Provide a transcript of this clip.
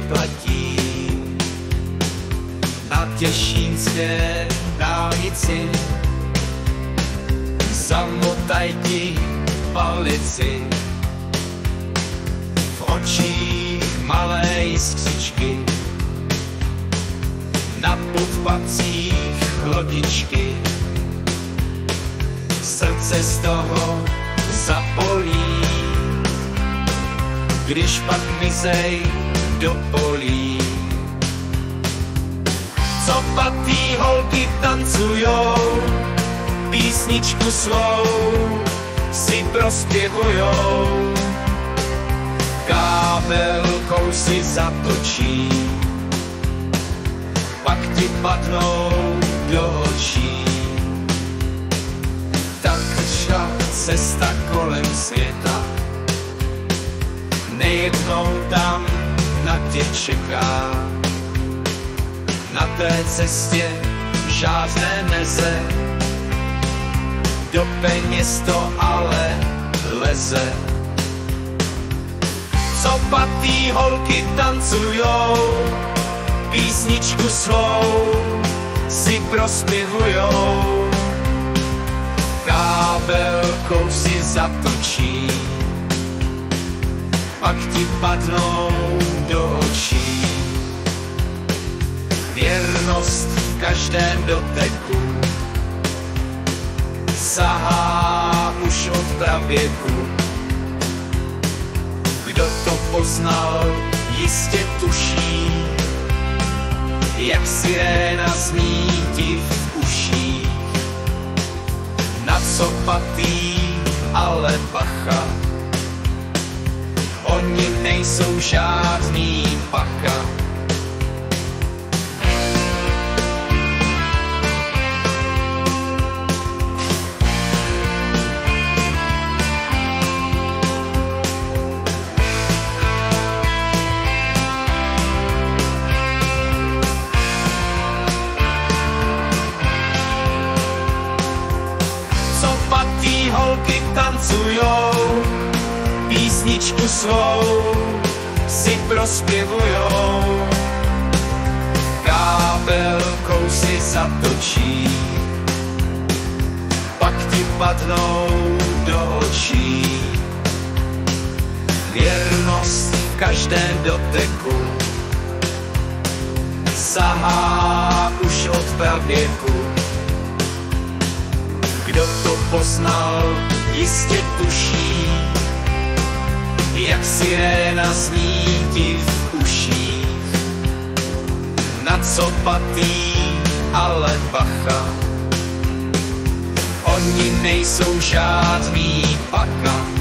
vyplatí. Na těšínské dálnici zamotaj ti palici. V očích malé jiskřičky, na podpacích lodičky. Srdce z toho zapolí, když pak mizej do polí. Copatý holky tancujou, písničku svou si prospěvujou. Kábelkou si zatočí, pak ti padnou do očí. Tak šla cesta kolem světa, nejednou tam na tě čeká. Na té cestě žádné meze, do peněz to ale leze. Copatý holky tancujou, písničku svou si prospěvujou. Kábelkou si zatočí, pak ti padnou do očí. Věrnost v každém doteku sahá už od pravěku. Kdo to poznal, jistě tuší, jak siréna zní ti v uších. Na copatý ale bacha, oni nejsou žádný paka. Copatý holky tancujou, písničku svou si prospěvujou. Kábelkou si zatočí, pak ti padnou do očí. Věrnost v každém doteku sahá už od pravěku. Kdo to poznal, jistě tuší, jak siréna zní ti v uších. Na copatý ale bacha, oni nejsou žádný paka.